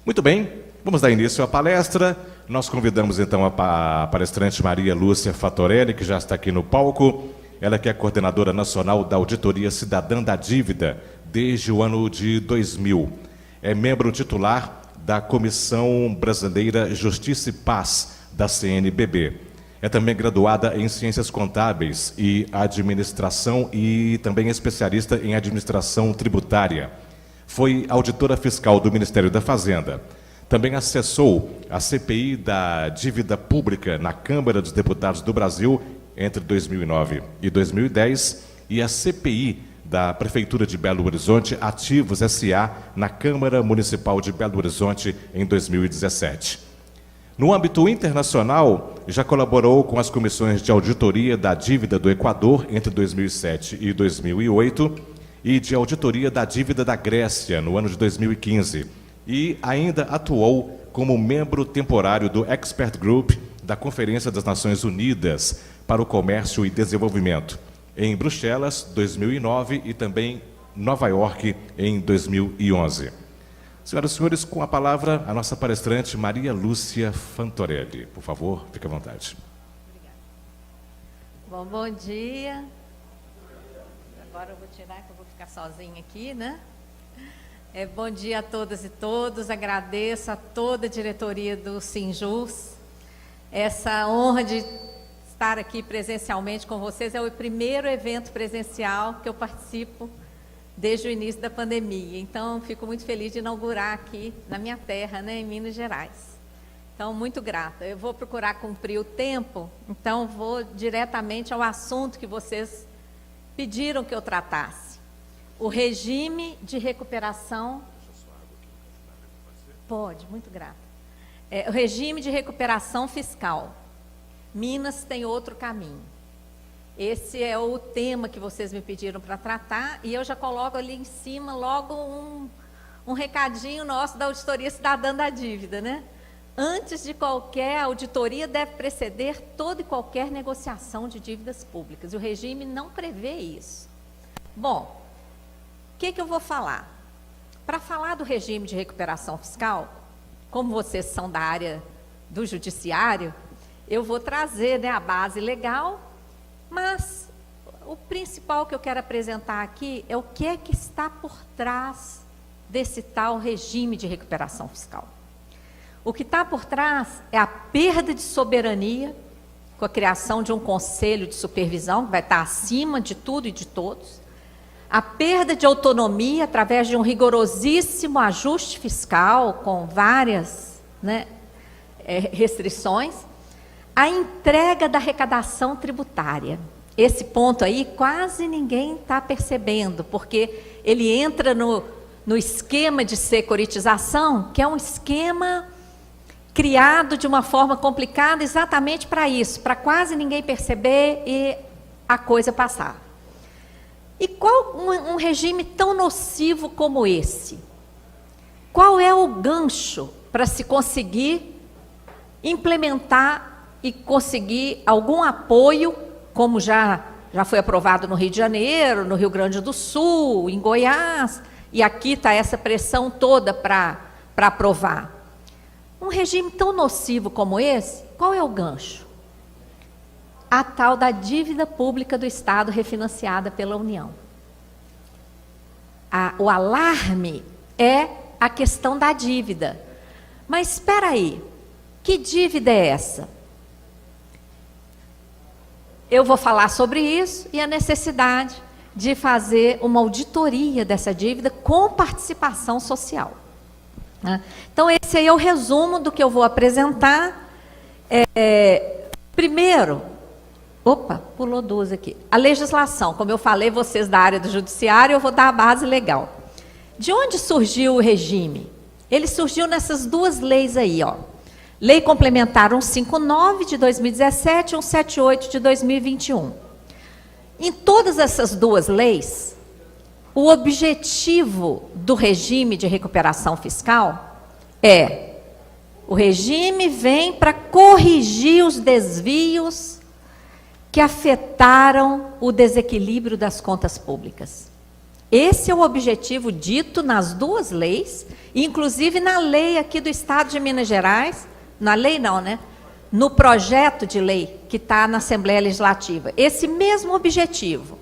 Muito bem, vamos dar início à palestra. Nós convidamos então a palestrante Maria Lúcia Fantorelli, que já está aqui no palco. Ela que é coordenadora nacional da Auditoria Cidadã da Dívida desde o ano de 2000. É membro titular da Comissão Brasileira Justiça e Paz, da CNBB. É também graduada em Ciências Contábeis e Administração e também especialista em Administração Tributária. Foi auditora fiscal do Ministério da Fazenda. Também acessou a CPI da Dívida Pública na Câmara dos Deputados do Brasil entre 2009 e 2010 e a CPI da Prefeitura de Belo Horizonte, Ativos S.A., na Câmara Municipal de Belo Horizonte em 2017. No âmbito internacional, já colaborou com as comissões de auditoria da dívida do Equador entre 2007 e 2008 e de auditoria da dívida da Grécia no ano de 2015 e ainda atuou como membro temporário do Expert Group da Conferência das Nações Unidas para o Comércio e Desenvolvimento em Bruxelas, 2009 e também Nova York em 2011. Senhoras e senhores, com a palavra a nossa palestrante Maria Lúcia Fantorelli. Por favor, fique à vontade. Obrigada. Bom dia. Agora eu vou tirar que eu vou ficar sozinha aqui, né? Bom dia a todas e todos. Agradeço a toda a diretoria do Sinjus. Essa honra de estar aqui presencialmente com vocês é o primeiro evento presencial que eu participo desde o início da pandemia. Então, fico muito feliz de inaugurar aqui na minha terra, né, em Minas Gerais. Então, muito grata. Eu vou procurar cumprir o tempo, então vou diretamente ao assunto que vocês pediram que eu tratasse. O regime de recuperação... Pode, muito grata. O regime de recuperação fiscal. Minas tem outro caminho. Esse é o tema que vocês me pediram para tratar, e eu já coloco ali em cima logo um recadinho nosso da Auditoria Cidadã da Dívida, né? Antes de qualquer auditoria, deve preceder toda e qualquer negociação de dívidas públicas. E o regime não prevê isso. Bom, o que eu vou falar? Para falar do regime de recuperação fiscal, como vocês são da área do judiciário, eu vou trazer, né, a base legal, mas o principal que eu quero apresentar aqui é o que é que está por trás desse tal regime de recuperação fiscal. O que está por trás é a perda de soberania, com a criação de um conselho de supervisão, que vai estar acima de tudo e de todos, a perda de autonomia através de um rigorosíssimo ajuste fiscal, com várias, né, restrições, a entrega da arrecadação tributária. Esse ponto aí quase ninguém está percebendo, porque ele entra no esquema de securitização, que é um esquema criado de uma forma complicada exatamente para isso, para quase ninguém perceber e a coisa passar. E qual um regime tão nocivo como esse? Qual é o gancho para se conseguir implementar e conseguir algum apoio, como já foi aprovado no Rio de Janeiro, no Rio Grande do Sul, em Goiás, e aqui está essa pressão toda para aprovar. Um regime tão nocivo como esse, qual é o gancho? A tal da dívida pública do Estado refinanciada pela União. O alarme é a questão da dívida. Mas espera aí, que dívida é essa? Eu vou falar sobre isso e a necessidade de fazer uma auditoria dessa dívida com participação social. Então, esse aí é o resumo do que eu vou apresentar. Primeiro, pulou duas aqui. A legislação, como eu falei, vocês da área do judiciário, eu vou dar a base legal. De onde surgiu o regime? Ele surgiu nessas duas leis aí, ó. Lei Complementar 159 de 2017 e 178 de 2021. Em todas essas duas leis, o objetivo do regime de recuperação fiscal o regime vem para corrigir os desvios que afetaram o desequilíbrio das contas públicas. Esse é o objetivo dito nas duas leis, inclusive na lei aqui do Estado de Minas Gerais, na lei não, né? No projeto de lei que está na Assembleia Legislativa. Esse mesmo objetivo,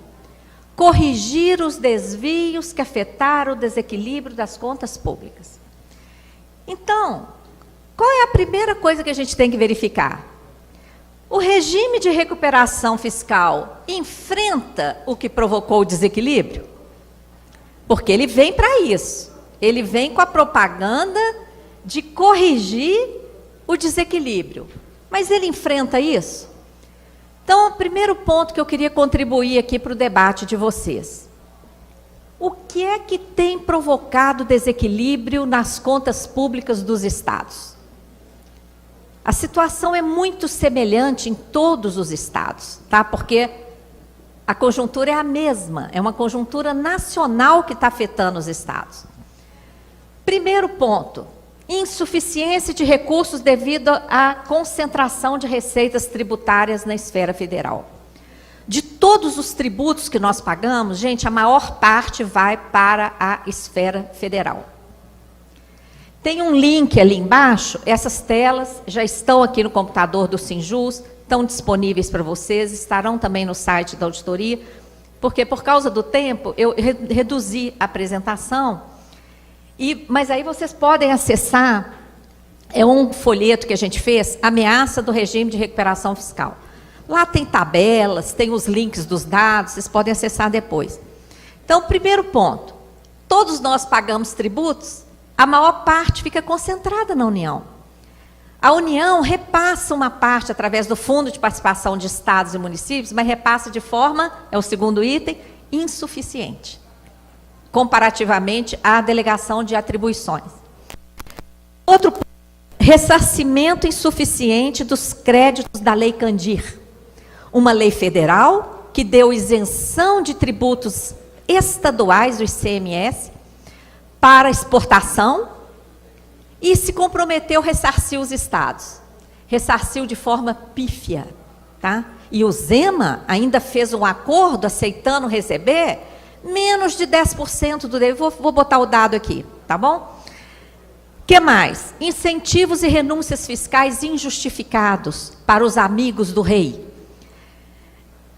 corrigir os desvios que afetaram o desequilíbrio das contas públicas. Então, qual é a primeira coisa que a gente tem que verificar? O regime de recuperação fiscal enfrenta o que provocou o desequilíbrio? Porque ele vem para isso. Ele vem com a propaganda de corrigir o desequilíbrio. Mas ele enfrenta isso? Então, o primeiro ponto que eu queria contribuir aqui para o debate de vocês. O que é que tem provocado desequilíbrio nas contas públicas dos estados? A situação é muito semelhante em todos os estados, tá? Porque a conjuntura é a mesma, é uma conjuntura nacional que está afetando os estados. Primeiro ponto, insuficiência de recursos devido à concentração de receitas tributárias na esfera federal. De todos os tributos que nós pagamos, gente, a maior parte vai para a esfera federal. Tem um link ali embaixo, essas telas já estão aqui no computador do Sinjus, estão disponíveis para vocês, estarão também no site da auditoria, porque por causa do tempo eu reduzi a apresentação, mas aí vocês podem acessar, é um folheto que a gente fez, Ameaça do Regime de Recuperação Fiscal. Lá tem tabelas, tem os links dos dados, vocês podem acessar depois. Então, primeiro ponto, todos nós pagamos tributos, a maior parte fica concentrada na União. A União repassa uma parte através do Fundo de Participação de Estados e Municípios, mas repassa de forma, é o segundo item, insuficiente, comparativamente à delegação de atribuições. Outro ponto, ressarcimento insuficiente dos créditos da Lei Candir. Uma lei federal que deu isenção de tributos estaduais, do ICMS, para exportação e se comprometeu a ressarcir os estados. Ressarciu de forma pífia, tá? E o Zema ainda fez um acordo aceitando receber menos de 10% do dever. Vou botar o dado aqui, tá bom? Que mais? Incentivos e renúncias fiscais injustificados para os amigos do rei.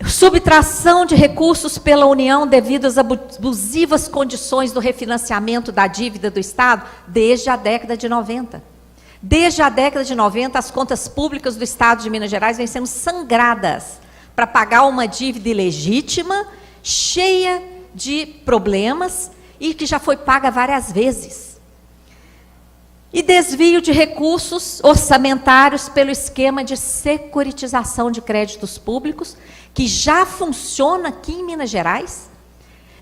Subtração de recursos pela União devido às abusivas condições do refinanciamento da dívida do Estado desde a década de 90. Desde a década de 90, as contas públicas do Estado de Minas Gerais vêm sendo sangradas para pagar uma dívida ilegítima, cheia de problemas e que já foi paga várias vezes. E desvio de recursos orçamentários pelo esquema de securitização de créditos públicos, que já funciona aqui em Minas Gerais,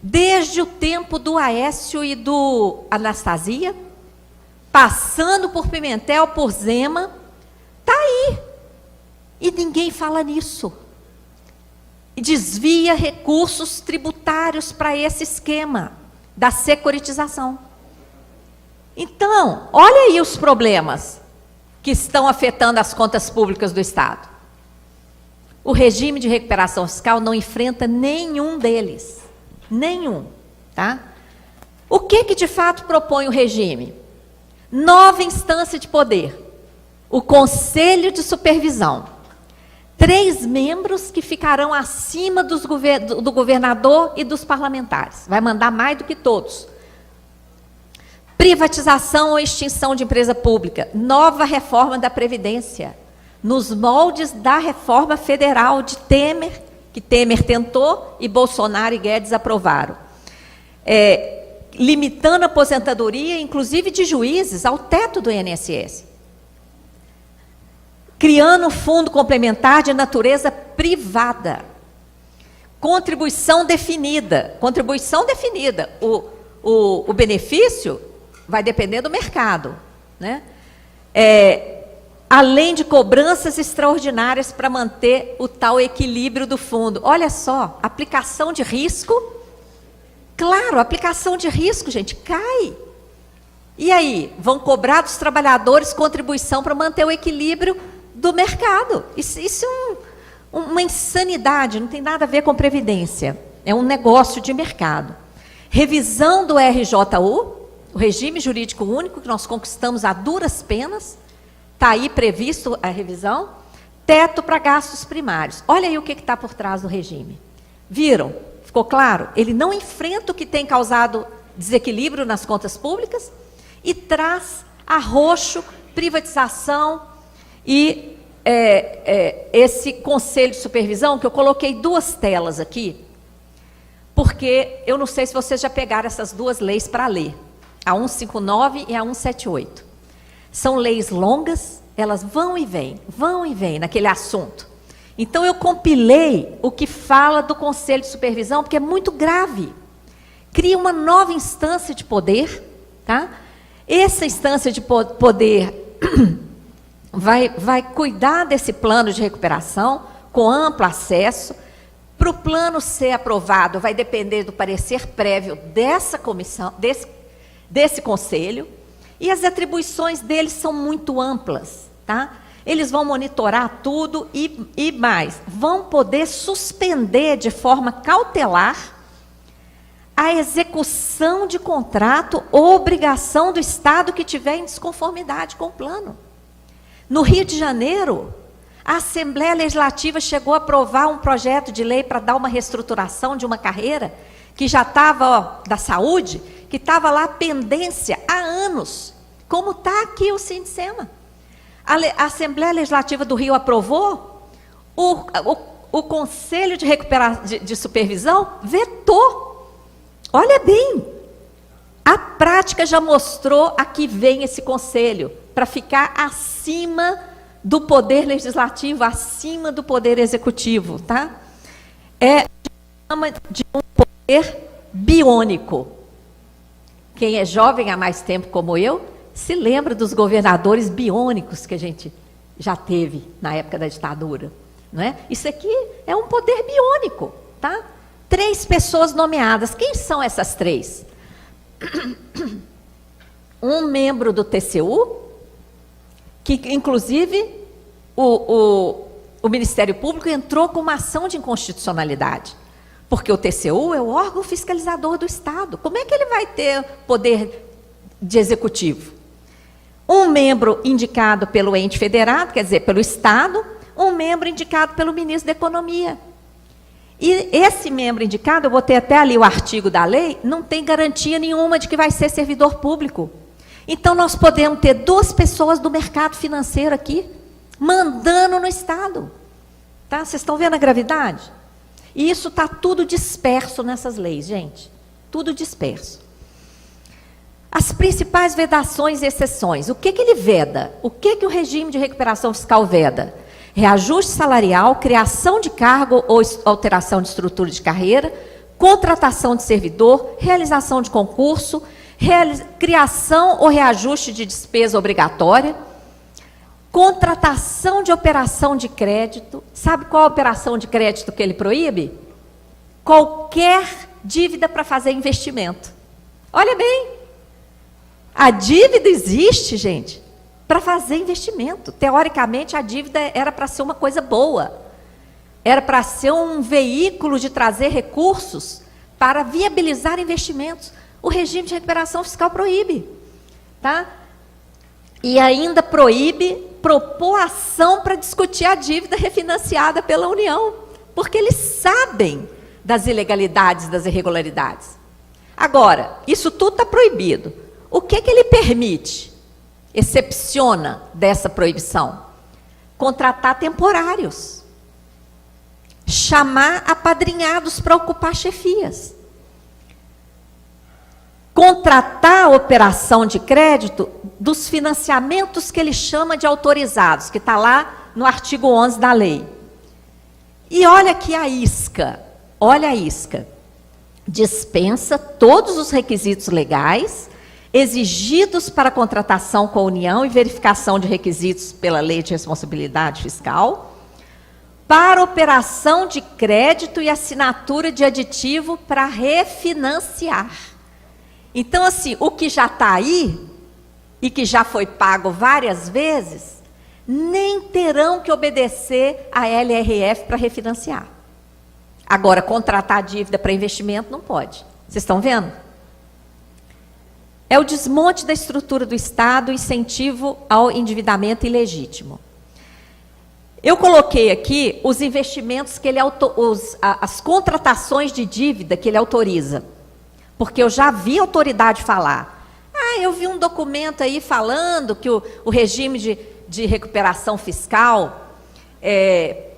desde o tempo do Aécio e do Anastasia, passando por Pimentel, por Zema, está aí. E ninguém fala nisso. E desvia recursos tributários para esse esquema da securitização. Então, olha aí os problemas que estão afetando as contas públicas do Estado. O regime de recuperação fiscal não enfrenta nenhum deles. Nenhum, tá? O que de fato propõe o regime? Nova instância de poder. O Conselho de Supervisão. 3 membros que ficarão acima do governador e dos parlamentares. Vai mandar mais do que todos. Privatização ou extinção de empresa pública. Nova reforma da Previdência. Nos moldes da reforma federal de Temer, que Temer tentou e Bolsonaro e Guedes aprovaram. Limitando a aposentadoria, inclusive de juízes, ao teto do INSS. Criando um fundo complementar de natureza privada. Contribuição definida. Contribuição definida. O benefício vai depender do mercado, né? Além de cobranças extraordinárias para manter o tal equilíbrio do fundo. Olha só, aplicação de risco. Claro, aplicação de risco, gente, cai. E aí, vão cobrar dos trabalhadores contribuição para manter o equilíbrio do mercado. Isso é uma insanidade, não tem nada a ver com previdência. É um negócio de mercado. revisão do RJU, o Regime Jurídico Único, que nós conquistamos a duras penas, está aí previsto a revisão, teto para gastos primários. Olha aí o que está por trás do regime. Viram? Ficou claro? Ele não enfrenta o que tem causado desequilíbrio nas contas públicas e traz arroxo, privatização e esse conselho de supervisão, que eu coloquei 2 telas aqui, porque eu não sei se vocês já pegaram essas 2 leis para ler, a 159 e a 178. São leis longas, elas vão e vêm naquele assunto. Então eu compilei o que fala do Conselho de Supervisão, porque é muito grave. Cria uma nova instância de poder, tá? Essa instância de poder vai cuidar desse plano de recuperação com amplo acesso. Para o plano ser aprovado, vai depender do parecer prévio dessa comissão, desse conselho, e as atribuições deles são muito amplas, tá? Eles vão monitorar tudo e mais, vão poder suspender de forma cautelar a execução de contrato ou obrigação do Estado que tiver em desconformidade com o plano. No Rio de Janeiro, a Assembleia Legislativa chegou a aprovar um projeto de lei para dar uma reestruturação de uma carreira que já estava, da saúde, que estava lá pendência há anos, como está aqui o Sindicema. A Assembleia Legislativa do Rio aprovou, o Conselho de Recuperação de Supervisão vetou. Olha bem, a prática já mostrou a que vem esse conselho, para ficar acima do poder legislativo, acima do poder executivo, tá? Chama de um poder biônico. Quem é jovem há mais tempo como eu, se lembra dos governadores biônicos que a gente já teve na época da ditadura, não é? Isso aqui é um poder biônico, tá? 3 pessoas nomeadas. Quem são essas 3? Um membro do TCU, que inclusive o Ministério Público entrou com uma ação de inconstitucionalidade, porque o TCU é o órgão fiscalizador do Estado. Como é que ele vai ter poder de executivo? Um membro indicado pelo ente federado, quer dizer, pelo Estado, um membro indicado pelo ministro da Economia. E esse membro indicado, eu botei até ali o artigo da lei, não tem garantia nenhuma de que vai ser servidor público. Então, nós podemos ter 2 pessoas do mercado financeiro aqui, mandando no Estado. Tá? Vocês estão vendo a gravidade? E isso está tudo disperso nessas leis, gente. Tudo disperso. As principais vedações e exceções. O que ele veda? O que o regime de recuperação fiscal veda? Reajuste salarial, criação de cargo ou alteração de estrutura de carreira, contratação de servidor, realização de concurso, criação ou reajuste de despesa obrigatória, contratação de operação de crédito. Sabe qual a operação de crédito que ele proíbe? Qualquer dívida para fazer investimento. Olha bem, a dívida existe, gente, para fazer investimento. Teoricamente, a dívida era para ser uma coisa boa. Era para ser um veículo de trazer recursos para viabilizar investimentos. O regime de recuperação fiscal proíbe, tá? E ainda proíbe propor ação para discutir a dívida refinanciada pela União, porque eles sabem das ilegalidades, das irregularidades. Agora, isso tudo está proibido. O que ele permite? Excepciona dessa proibição? Contratar temporários. Chamar apadrinhados para ocupar chefias. Contratar a operação de crédito dos financiamentos que ele chama de autorizados, que está lá no artigo 11 da lei. E olha aqui a isca, olha a isca. Dispensa todos os requisitos legais exigidos para contratação com a União e verificação de requisitos pela Lei de Responsabilidade Fiscal, para operação de crédito e assinatura de aditivo para refinanciar. Então, assim, o que já está aí, e que já foi pago várias vezes, nem terão que obedecer a LRF para refinanciar. Agora, contratar dívida para investimento não pode. Vocês estão vendo é o desmonte da estrutura do Estado, incentivo ao endividamento ilegítimo. Eu coloquei aqui os investimentos que ele as contratações de dívida que ele autoriza, porque eu já vi a autoridade falar. Eu vi um documento aí falando que o regime de recuperação fiscal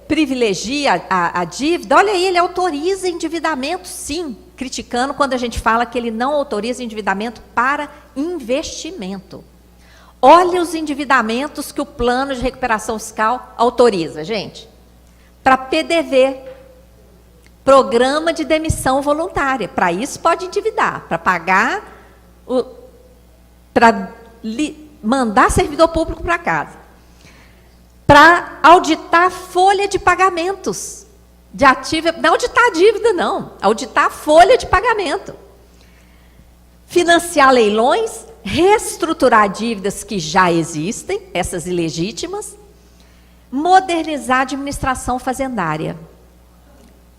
privilegia a dívida. Olha aí, ele autoriza endividamento, sim, criticando quando a gente fala que ele não autoriza endividamento para investimento. Olha os endividamentos que o plano de recuperação fiscal autoriza, gente. Para PDV, Programa de Demissão Voluntária. Para isso pode endividar, para pagar, para mandar servidor público para casa. Para auditar a folha de pagamentos de ativa, não auditar a dívida, não. Auditar a folha de pagamento. Financiar leilões, reestruturar dívidas que já existem, essas ilegítimas, modernizar a administração fazendária.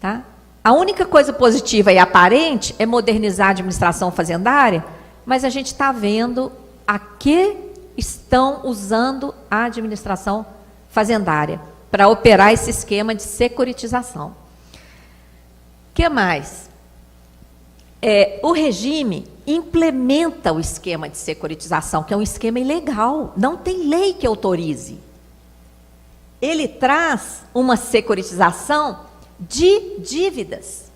Tá? A única coisa positiva e aparente é modernizar a administração fazendária, mas a gente está vendo a que estão usando a administração fazendária para operar esse esquema de securitização. O que mais? O regime implementa o esquema de securitização, que é um esquema ilegal, não tem lei que autorize. Ele traz uma securitização de dívidas.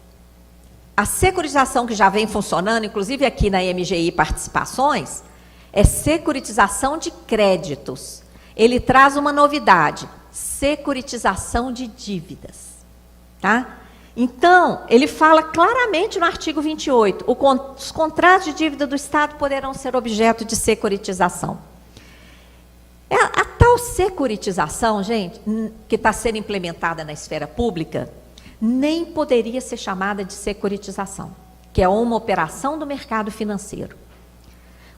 A securitização que já vem funcionando, inclusive aqui na MGI Participações, é securitização de créditos. Ele traz uma novidade, securitização de dívidas. Tá? Então, ele fala claramente no artigo 28, os contratos de dívida do Estado poderão ser objeto de securitização. A tal securitização, gente, que está sendo implementada na esfera pública, nem poderia ser chamada de securitização, que é uma operação do mercado financeiro.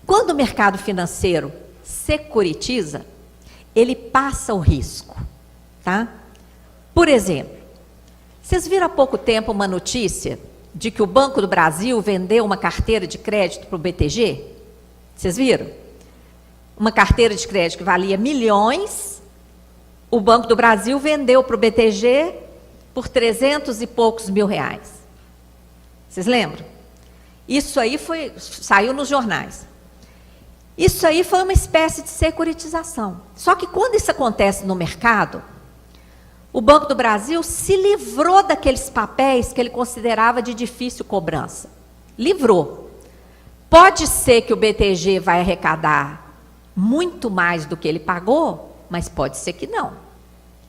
Quando o mercado financeiro securitiza, ele passa o risco. Tá? Por exemplo, vocês viram há pouco tempo uma notícia de que o Banco do Brasil vendeu uma carteira de crédito para o BTG? Vocês viram? Uma carteira de crédito que valia milhões, o Banco do Brasil vendeu para o BTG por 300 e poucos mil reais. Vocês lembram? Isso aí saiu nos jornais. Isso aí foi uma espécie de securitização. Só que quando isso acontece no mercado, o Banco do Brasil se livrou daqueles papéis que ele considerava de difícil cobrança. Livrou. Pode ser que o BTG vai arrecadar muito mais do que ele pagou, mas pode ser que não.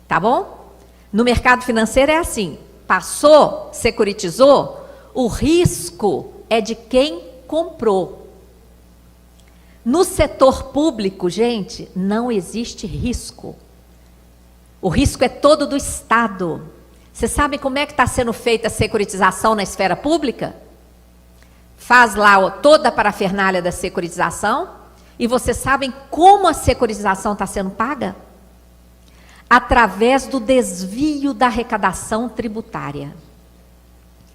Tá bom? No mercado financeiro é assim. Passou, securitizou, o risco é de quem comprou. No setor público, gente, não existe risco. O risco é todo do Estado. Você sabe como é que está sendo feita a securitização na esfera pública? Faz lá toda a parafernália da securitização e vocês sabem como a securitização está sendo paga? Através do desvio da arrecadação tributária.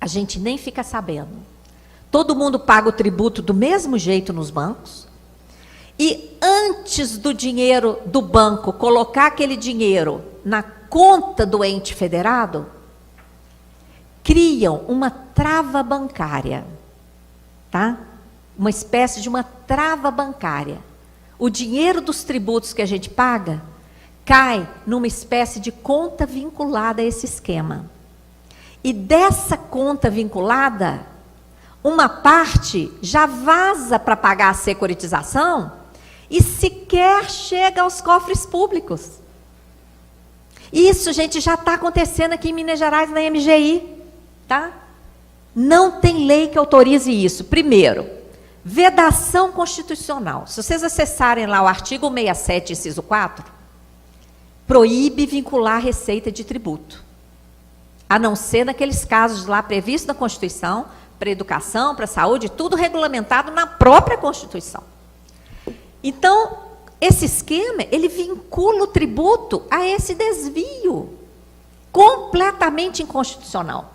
A gente nem fica sabendo. Todo mundo paga o tributo do mesmo jeito nos bancos. E antes do dinheiro do banco colocar aquele dinheiro na conta do ente federado, criam uma trava bancária, tá? Uma espécie de uma trava bancária. O dinheiro dos tributos que a gente paga cai numa espécie de conta vinculada a esse esquema. E dessa conta vinculada, uma parte já vaza para pagar a securitização e sequer chega aos cofres públicos. Isso, gente, já está acontecendo aqui em Minas Gerais, na MGI. Tá? Não tem lei que autorize isso. Primeiro, vedação constitucional. Se vocês acessarem lá o artigo 67, inciso 4, proíbe vincular a receita de tributo. A não ser naqueles casos lá previstos na Constituição, para educação, para saúde, tudo regulamentado na própria Constituição. Então, esse esquema, ele vincula o tributo a esse desvio, completamente inconstitucional.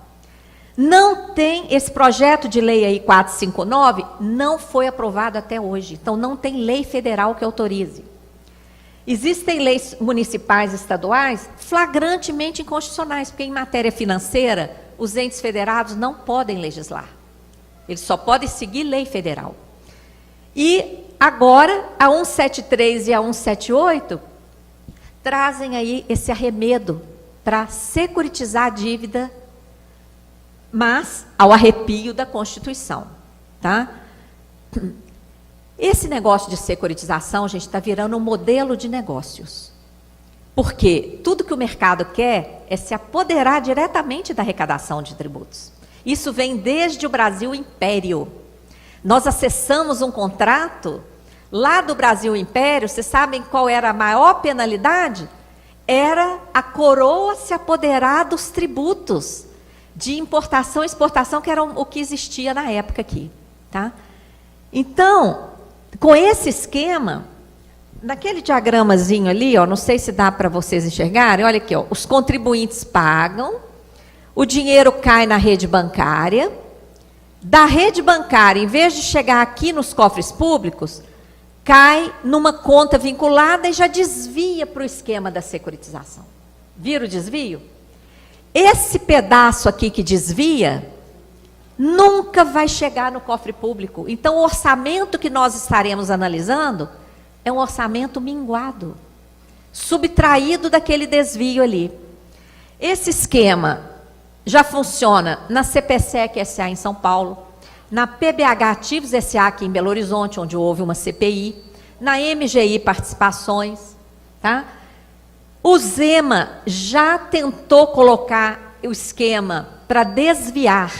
Não tem, esse projeto de lei aí 459 não foi aprovado até hoje. Então, não tem lei federal que autorize. Existem leis municipais e estaduais flagrantemente inconstitucionais, porque em matéria financeira, os entes federados não podem legislar. Eles só podem seguir lei federal. E agora, a 173 e a 178 trazem aí esse arremedo para securitizar a dívida, mas ao arrepio da Constituição, tá? Esse negócio de securitização, gente, está virando um modelo de negócios. Porque tudo que o mercado quer é se apoderar diretamente da arrecadação de tributos. Isso vem desde o Brasil Império. Nós acessamos um contrato lá do Brasil Império, vocês sabem qual era a maior penalidade? Era a coroa se apoderar dos tributos de importação e exportação, que era o que existia na época aqui, tá? Então, com esse esquema, naquele diagramazinho ali, ó, não sei se dá para vocês enxergarem, olha aqui, ó, os contribuintes pagam, o dinheiro cai na rede bancária, da rede bancária, em vez de chegar aqui nos cofres públicos, cai numa conta vinculada e já desvia para o esquema da securitização. Viram o desvio? Esse pedaço aqui que desvia, nunca vai chegar no cofre público. Então, o orçamento que nós estaremos analisando é um orçamento minguado, subtraído daquele desvio ali. Esse esquema já funciona na CPSEC SA em São Paulo, na PBH Ativos SA aqui em Belo Horizonte, onde houve uma CPI, na MGI Participações, tá? O Zema já tentou colocar o esquema para desviar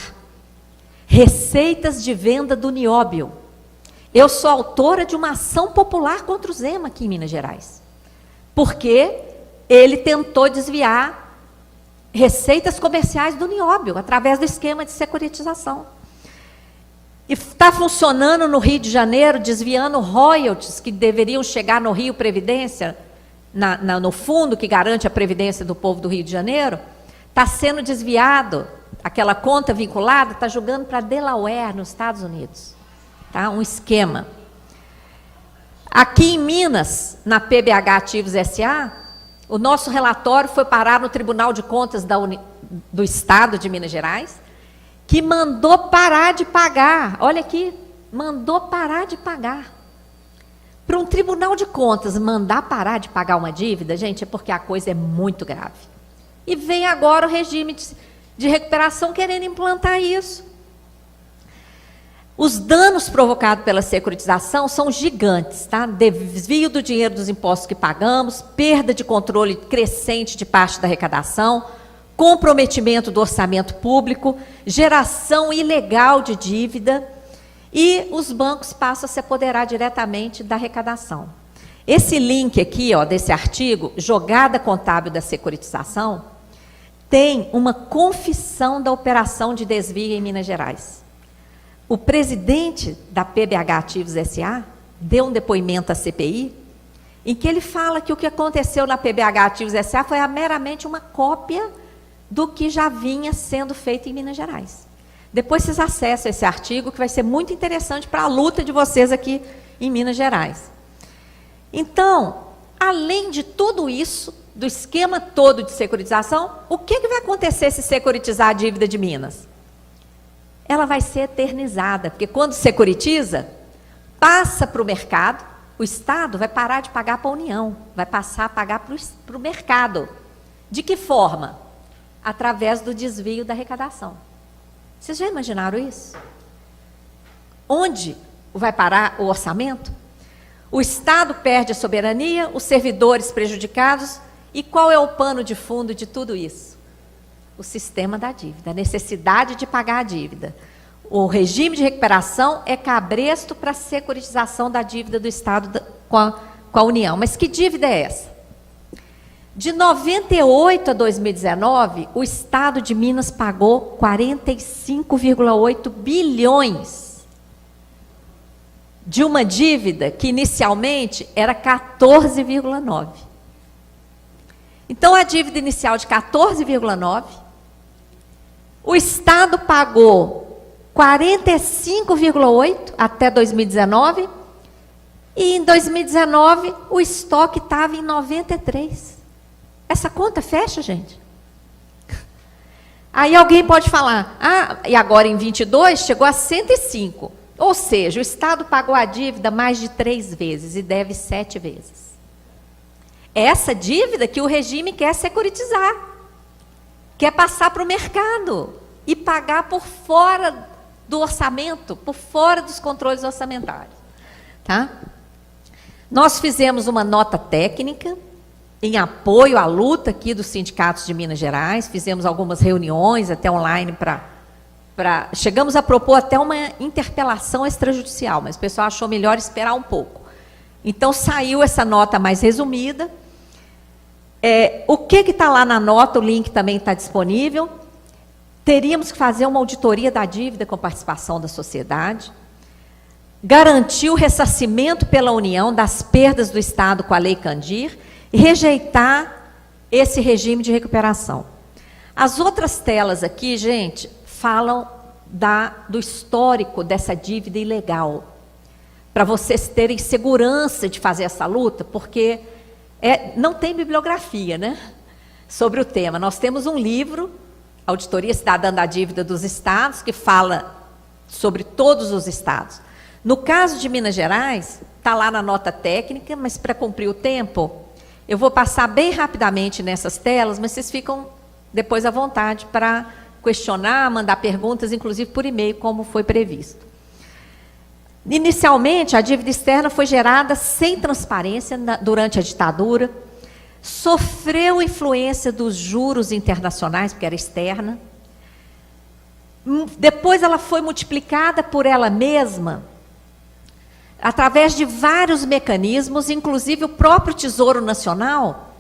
receitas de venda do nióbio. Eu sou autora de uma ação popular contra o Zema aqui em Minas Gerais, porque ele tentou desviar receitas comerciais do nióbio através do esquema de securitização. E está funcionando no Rio de Janeiro, desviando royalties que deveriam chegar no Rio Previdência, no fundo que garante a previdência do povo do Rio de Janeiro, está sendo desviado, aquela conta vinculada está jogando para Delaware, nos Estados Unidos. Tá? Um esquema. Aqui em Minas, na PBH Ativos SA, o nosso relatório foi parar no Tribunal de Contas do Estado de Minas Gerais, que mandou parar de pagar. Olha aqui, mandou parar de pagar. Para um Tribunal de Contas mandar parar de pagar uma dívida, gente, é porque a coisa é muito grave. E vem agora o regime de recuperação querendo implantar isso. Os danos provocados pela securitização são gigantes, tá? Desvio do dinheiro dos impostos que pagamos, perda de controle crescente de parte da arrecadação, comprometimento do orçamento público, geração ilegal de dívida, e os bancos passam a se apoderar diretamente da arrecadação. Esse link aqui, ó, desse artigo, Jogada Contábil da Securitização, tem uma confissão da operação de desvio em Minas Gerais. O presidente da PBH Ativos SA deu um depoimento à CPI, em que ele fala que o que aconteceu na PBH Ativos SA foi meramente uma cópia do que já vinha sendo feito em Minas Gerais. Depois vocês acessam esse artigo, que vai ser muito interessante para a luta de vocês aqui em Minas Gerais. Então, além de tudo isso, do esquema todo de securitização, o que vai acontecer se securitizar a dívida de Minas? Ela vai ser eternizada, porque quando securitiza, passa para o mercado, o Estado vai parar de pagar para a União, vai passar a pagar para o mercado. De que forma? Através do desvio da arrecadação. Vocês já imaginaram isso? Onde vai parar o orçamento? O Estado perde a soberania, os servidores prejudicados, e qual é o pano de fundo de tudo isso? O sistema da dívida, a necessidade de pagar a dívida. O regime de recuperação é cabresto para a securitização da dívida do Estado com a União. Mas que dívida é essa? De 98 a 2019, o Estado de Minas pagou 45,8 bilhões de uma dívida que inicialmente era 14,9. Então, a dívida inicial de 14,9, O Estado pagou 45,8 até 2019, e em 2019 o estoque estava em 93. Essa conta fecha, gente? Aí alguém pode falar, e agora em 22 chegou a 105. Ou seja, o Estado pagou a dívida mais de 3 vezes e deve 7 vezes. É essa dívida que o regime quer securitizar, quer passar para o mercado e pagar por fora do orçamento, por fora dos controles orçamentários. Tá? Nós fizemos uma nota técnica em apoio à luta aqui dos sindicatos de Minas Gerais, fizemos algumas reuniões até online chegamos a propor até uma interpelação extrajudicial, mas o pessoal achou melhor esperar um pouco. Então saiu essa nota mais resumida. O que está lá na nota, o link também está disponível. Teríamos que fazer uma auditoria da dívida com participação da sociedade, garantir o ressarcimento pela União das perdas do Estado com a Lei Candir e rejeitar esse regime de recuperação. As outras telas aqui, gente, falam do histórico dessa dívida ilegal, para vocês terem segurança de fazer essa luta, porque não tem bibliografia, né, sobre o tema. Nós temos um livro, Auditoria Cidadã da Dívida dos Estados, que fala sobre todos os estados. No caso de Minas Gerais, está lá na nota técnica, mas para cumprir o tempo, eu vou passar bem rapidamente nessas telas, mas vocês ficam depois à vontade para questionar, mandar perguntas, inclusive por e-mail, como foi previsto. Inicialmente, a dívida externa foi gerada sem transparência durante a ditadura, sofreu influência dos juros internacionais, porque era externa. Depois ela foi multiplicada por ela mesma, através de vários mecanismos, inclusive o próprio Tesouro Nacional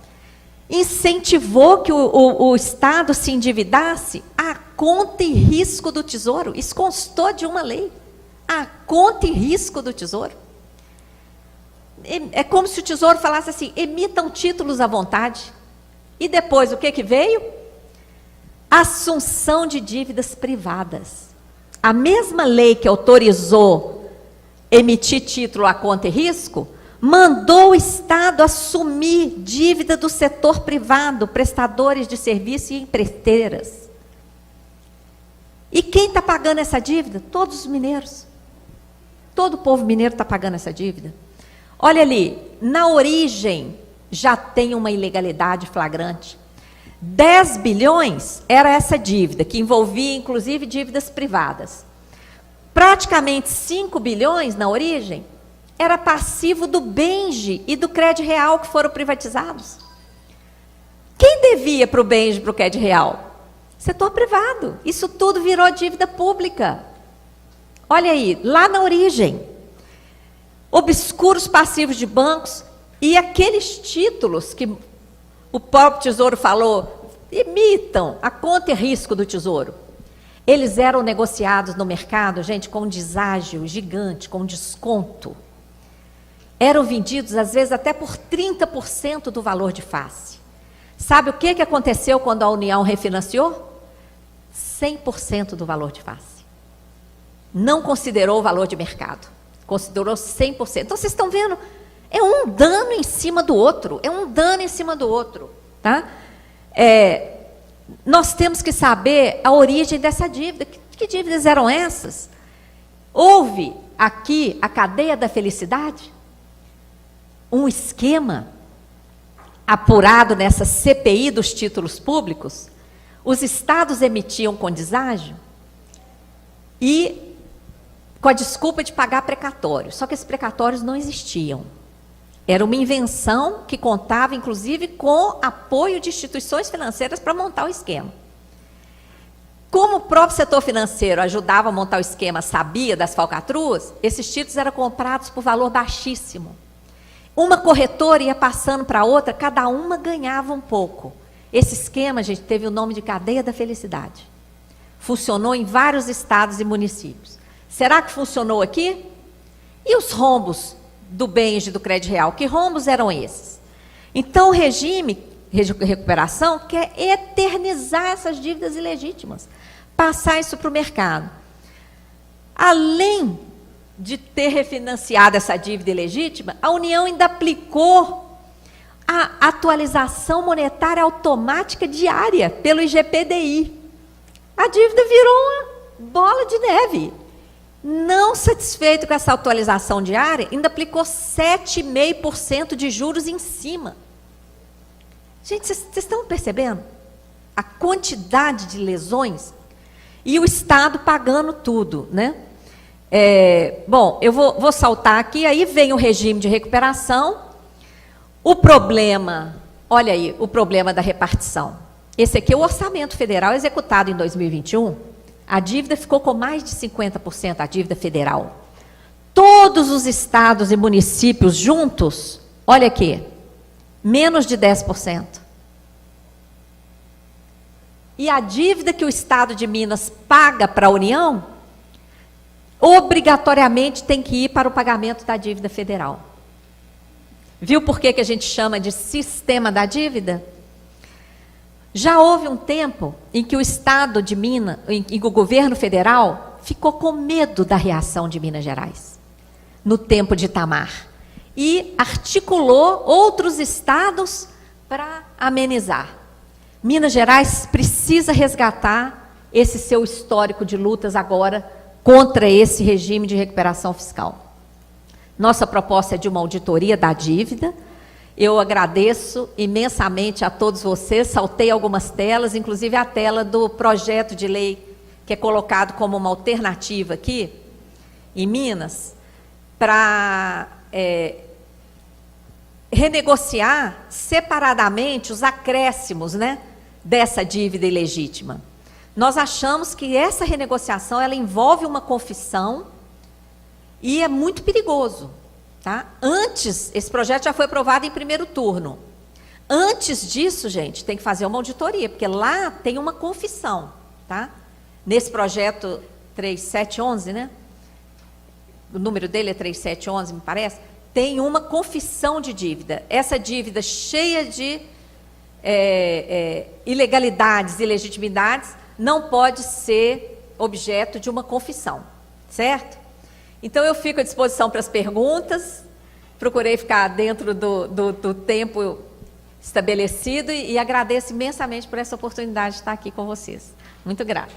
incentivou que o Estado se endividasse à conta e risco do Tesouro. Isso constou de uma lei. À conta e risco do Tesouro. É como se o Tesouro falasse assim, emitam títulos à vontade. E depois, o que veio? Assunção de dívidas privadas. A mesma lei que autorizou emitir título à conta e risco, mandou o Estado assumir dívida do setor privado, prestadores de serviço e empreiteiras. E quem está pagando essa dívida? Todos os mineiros. Todo o povo mineiro está pagando essa dívida. Olha ali, na origem já tem uma ilegalidade flagrante. 10 bilhões era essa dívida, que envolvia inclusive dívidas privadas. Praticamente 5 bilhões na origem era passivo do Benge e do Crédito Real, que foram privatizados. Quem devia para o Benge e para o Crédito Real? Setor privado. Isso tudo virou dívida pública. Olha aí, lá na origem. Obscuros passivos de bancos e aqueles títulos que o próprio Tesouro falou, imitam a conta e risco do Tesouro. Eles eram negociados no mercado, gente, com um deságio gigante, com desconto. Eram vendidos, às vezes, até por 30% do valor de face. Sabe o que aconteceu quando a União refinanciou? 100% do valor de face. Não considerou o valor de mercado. Considerou 100%. Então, vocês estão vendo, é um dano em cima do outro. É um dano em cima do outro. Tá? Nós temos que saber a origem dessa dívida. Que dívidas eram essas? Houve aqui a cadeia da felicidade? Um esquema apurado nessa CPI dos títulos públicos, os estados emitiam com deságio e com a desculpa de pagar precatórios. Só que esses precatórios não existiam. Era uma invenção que contava, inclusive, com apoio de instituições financeiras para montar o esquema. Como o próprio setor financeiro ajudava a montar o esquema, sabia das falcatruas, esses títulos eram comprados por valor baixíssimo. Uma corretora ia passando para outra, cada uma ganhava um pouco. Esse esquema, gente, teve o nome de cadeia da felicidade. Funcionou em vários estados e municípios. Será que funcionou aqui? E os rombos do Benge e do Crédito Real? Que rombos eram esses? Então, o regime de recuperação quer eternizar essas dívidas ilegítimas, passar isso para o mercado. Além de ter refinanciado essa dívida ilegítima, a União ainda aplicou a atualização monetária automática diária pelo IGPDI. A dívida virou uma bola de neve. Não satisfeito com essa atualização diária, ainda aplicou 7,5% de juros em cima. Gente, vocês estão percebendo a quantidade de lesões? E o Estado pagando tudo, né? Bom, eu vou saltar aqui, aí vem o regime de recuperação. O problema, olha aí, o problema da repartição. Esse aqui é o orçamento federal executado em 2021. A dívida ficou com mais de 50%, a dívida federal. Todos os estados e municípios juntos, olha aqui, menos de 10%. E a dívida que o Estado de Minas paga para a União, obrigatoriamente tem que ir para o pagamento da dívida federal. Viu por que a gente chama de sistema da dívida? Já houve um tempo em que o Estado de Minas, em que o governo federal ficou com medo da reação de Minas Gerais, no tempo de Itamar, e articulou outros estados para amenizar. Minas Gerais precisa resgatar esse seu histórico de lutas agora contra esse regime de recuperação fiscal. Nossa proposta é de uma auditoria da dívida. Eu agradeço imensamente a todos vocês, saltei algumas telas, inclusive a tela do projeto de lei que é colocado como uma alternativa aqui, em Minas, para renegociar separadamente os acréscimos, né, dessa dívida ilegítima. Nós achamos que essa renegociação, ela envolve uma confissão e é muito perigoso. Tá? Antes, esse projeto já foi aprovado em primeiro turno. Antes disso, gente, tem que fazer uma auditoria, porque lá tem uma confissão. Tá? Nesse projeto 3711, né? O número dele é 3711, me parece. Tem uma confissão de dívida. Essa dívida cheia de ilegalidades e ilegitimidades não pode ser objeto de uma confissão, certo? Então, eu fico à disposição para as perguntas, procurei ficar dentro do tempo estabelecido e agradeço imensamente por essa oportunidade de estar aqui com vocês. Muito grata.